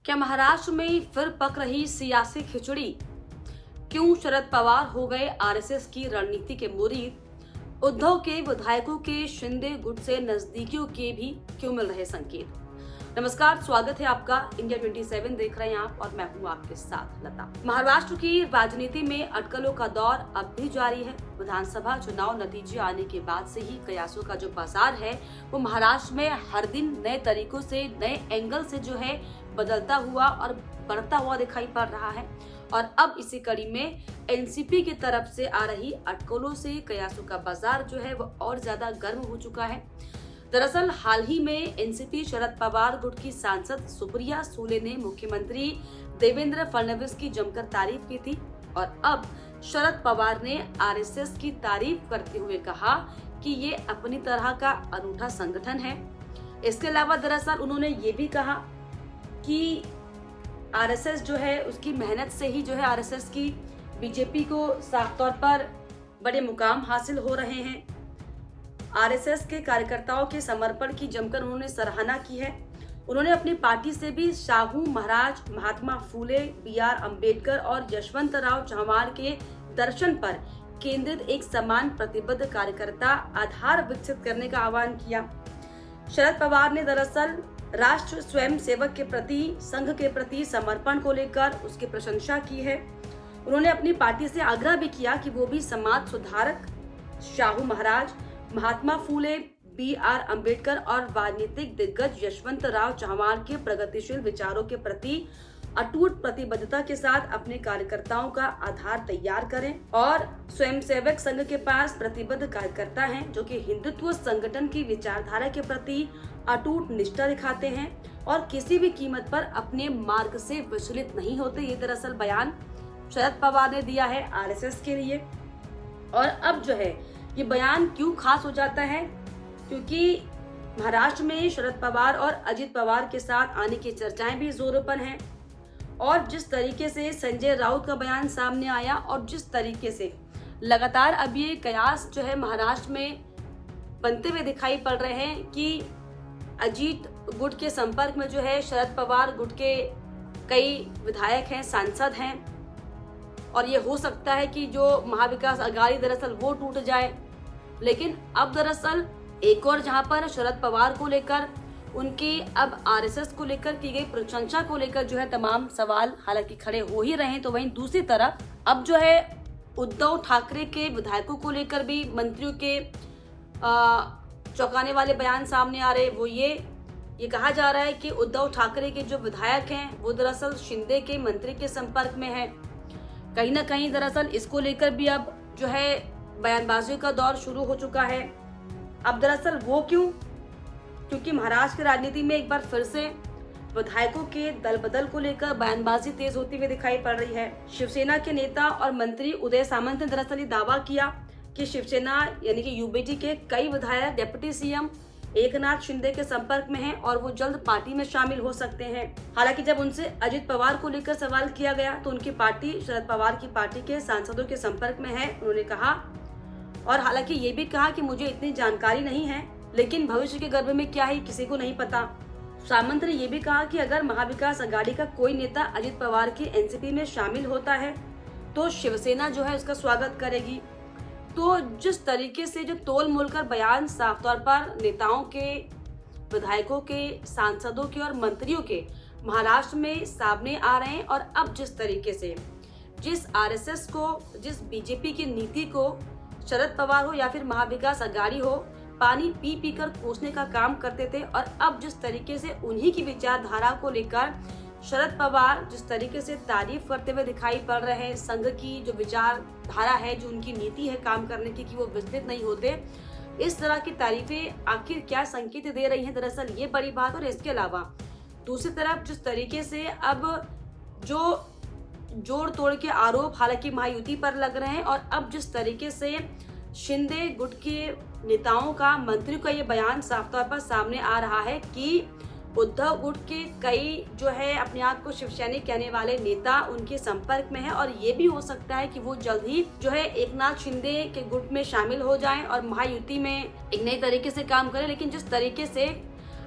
क्या महाराष्ट्र में फिर पक रही सियासी खिचड़ी? क्यों शरद पवार हो गए आरएसएस की रणनीति के मुरीद? उद्धव के विधायकों के शिंदे गुट से नजदीकियों के भी क्यों मिल रहे संकेत? नमस्कार, स्वागत है आपका। इंडिया 27 देख रहे हैं आप और मैं हूं आपके साथ लता। महाराष्ट्र की राजनीति में अटकलों का दौर अब भी जारी है। विधानसभा चुनाव नतीजे आने के बाद से ही कयासों का जो बाजार है वो महाराष्ट्र में हर दिन नए तरीकों से, नए एंगल से जो है बदलता हुआ और बढ़ता हुआ दिखाई पड़ रहा है। और अब इसी कड़ी में एनसीपी की तरफ से आ रही अटकलों से कयासों का बाजार जो है वो और ज्यादा गर्म हो चुका है। दरअसल हाल ही में एनसीपी शरद पवार गुट की सांसद सुप्रिया सुले ने मुख्यमंत्री देवेंद्र फडणवीस की जमकर तारीफ की थी और अब शरद पवार ने आरएसएस की तारीफ करते हुए कहा कि ये अपनी तरह का अनूठा संगठन है। इसके अलावा दरअसल उन्होंने ये भी कहा कि आरएसएस जो है उसकी मेहनत से ही जो है आरएसएस की बीजेपी को साफ तौर पर बड़े मुकाम हासिल हो रहे हैं। आरएसएस के कार्यकर्ताओं के समर्पण की जमकर उन्होंने सराहना की है। उन्होंने अपनी पार्टी से भी शाहू महाराज, महात्मा फूले, बीआर अम्बेडकर और यशवंतराव चव्हाण के दर्शन पर केंद्रित एक समान प्रतिबद्ध कार्यकर्ता आधार विकसित करने का आह्वान किया। शरद पवार ने दरअसल राष्ट्र स्वयं सेवक के प्रति, संघ के प्रति समर्पण को लेकर उसकी प्रशंसा की है। उन्होंने अपनी पार्टी से आग्रह भी किया कि वो भी समाज सुधारक शाहू महाराज, महात्मा फूले, बीआर अम्बेडकर और राजनीतिक दिग्गज यशवंतराव चव्हाण के प्रगतिशील विचारों के प्रति अटूट प्रतिबद्धता के साथ अपने कार्यकर्ताओं का आधार तैयार करें। और स्वयंसेवक संघ के पास प्रतिबद्ध कार्यकर्ता हैं जो कि हिंदुत्व संगठन की विचारधारा के प्रति अटूट निष्ठा दिखाते हैं और किसी भी कीमत पर अपने मार्ग से विचलित नहीं होते। ये दरअसल बयान शरद पवार ने दिया है आरएसएस के लिए। और अब जो है ये बयान क्यों खास हो जाता है, क्योंकि महाराष्ट्र में शरद पवार और अजित पवार के साथ आने की चर्चाएं भी जोरों पर हैं। और जिस तरीके से संजय राउत का बयान सामने आया और जिस तरीके से लगातार अब ये कयास जो है महाराष्ट्र में बनते हुए दिखाई पड़ रहे हैं कि अजीत गुट के संपर्क में जो है शरद पवार गुट के कई विधायक हैं, सांसद हैं और ये हो सकता है कि जो महाविकास अघाड़ी दरअसल वो टूट जाए। लेकिन अब दरअसल एक और जहां पर शरद पवार को लेकर उनकी अब आरएसएस को लेकर की गई प्रशंसा को लेकर जो है तमाम सवाल हालांकि खड़े हो ही रहे हैं, तो वहीं दूसरी तरफ अब जो है उद्धव ठाकरे के विधायकों को लेकर भी मंत्रियों के चौंकाने वाले बयान सामने आ रहे। वो ये कहा जा रहा है कि उद्धव ठाकरे के जो विधायक हैं वो दरअसल शिंदे के मंत्री के संपर्क में है। कहीं ना कहीं दरअसल इसको लेकर भी अब जो है बयानबाजी का दौर शुरू हो चुका है। अब दरअसल वो क्यों? क्योंकि महाराष्ट्र की राजनीति में एक बार फिर से विधायकों के दल बदल को लेकर बयानबाजी तेज होती हुई दिखाई पड़ रही है। शिवसेना के नेता और मंत्री उदय सामंत ने दरअसल ये दावा किया कि शिवसेना यानी कि यूबीटी के कई विधायक डिप्टी सीएम एकनाथ शिंदे के संपर्क में हैं और वो जल्द पार्टी में शामिल हो सकते हैं। हालांकि जब उनसे अजित पवार को लेकर सवाल किया गया तो उनकी पार्टी शरद पवार की पार्टी के सांसदों के संपर्क में है, उन्होंने कहा। और हालांकि ये भी कहा कि मुझे इतनी जानकारी नहीं है, लेकिन भविष्य के गर्भ में क्या है किसी को नहीं पता। सामंत ने यह भी कहा कि अगर महाविकास अघाड़ी का कोई नेता अजित पवार की एनसीपी में शामिल होता है तो शिवसेना जो है उसका स्वागत करेगी। तो जिस तरीके से जो तोल मोल कर बयान साफ तौर पर नेताओं के, विधायकों के, सांसदों के और मंत्रियों के महाराष्ट्र में सामने आ रहे हैं और अब जिस तरीके से जिस आरएसएस को, जिस बीजेपी की नीति को शरद पवार हो या फिर महाविकास अघाड़ी हो पानी पी पी कर कोसने का काम करते थे और अब जिस तरीके से उन्हीं की विचारधारा को लेकर शरद पवार जिस तरीके से तारीफ करते हुए दिखाई पड़ रहे हैं, संघ की जो विचारधारा है, जो उनकी नीति है काम करने की कि वो विचलित नहीं होते, इस तरह की तारीफें आखिर क्या संकेत दे रही हैं, दरअसल ये बड़ी बात। और इसके अलावा दूसरी तरफ जिस तरीके से अब जो जोड़ तोड़ के आरोप हालांकि महायुति पर लग रहे हैं और अब जिस तरीके से शिंदे गुट के नेताओं का, मंत्रियों का ये बयान साफ तौर पर सामने आ रहा है कि उद्धव गुट के कई जो है अपने आप को शिव सैनिक कहने वाले नेता उनके संपर्क में है और ये भी हो सकता है कि वो जल्द ही जो है एकनाथ शिंदे के गुट में शामिल हो जाएं और महायुति में एक नए तरीके से काम करें। लेकिन जिस तरीके से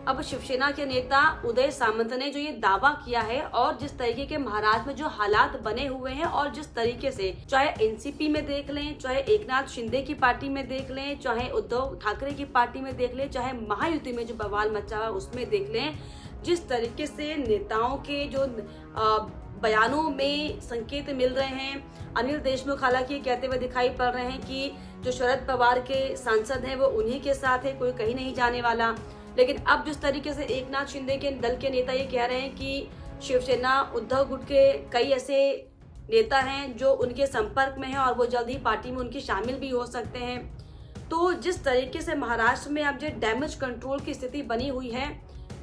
अब शिवसेना के नेता उदय सामंत ने जो ये दावा किया है और जिस तरीके के महाराष्ट्र में जो हालात बने हुए हैं और जिस तरीके से चाहे एनसीपी में देख लें, चाहे एकनाथ शिंदे की पार्टी में देख लें, चाहे उद्धव ठाकरे की पार्टी में देख लें, चाहे महायुति में जो बवाल मचा हुआ उसमें देख लें, जिस तरीके से नेताओं के जो बयानों में संकेत मिल रहे हैं। अनिल देशमुख हालांकि कहते हुए दिखाई पड़ रहे हैं कि जो शरद पवार के सांसद हैं वो उन्हीं के साथ है, कोई कहीं नहीं जाने वाला। लेकिन अब जिस तरीके से एकनाथ शिंदे के दल के नेता ये कह रहे हैं कि शिवसेना उद्धव गुट के कई ऐसे नेता हैं जो उनके संपर्क में हैं और वो जल्द ही पार्टी में उनकी शामिल भी हो सकते हैं। तो जिस तरीके से महाराष्ट्र में अब जो डैमेज कंट्रोल की स्थिति बनी हुई है,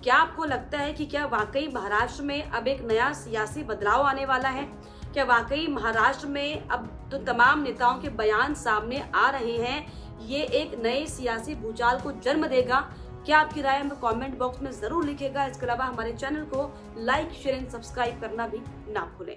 क्या आपको लगता है कि क्या वाकई महाराष्ट्र में अब एक नया सियासी बदलाव आने वाला है? क्या वाकई महाराष्ट्र में अब तो तमाम नेताओं के बयान सामने आ रहे हैं, ये एक नए सियासी भूचाल को जन्म देगा? क्या आपकी राय हमें कमेंट बॉक्स में जरूर लिखिएगा। इसके अलावा हमारे चैनल को लाइक, शेयर एंड सब्सक्राइब करना भी ना भूलें।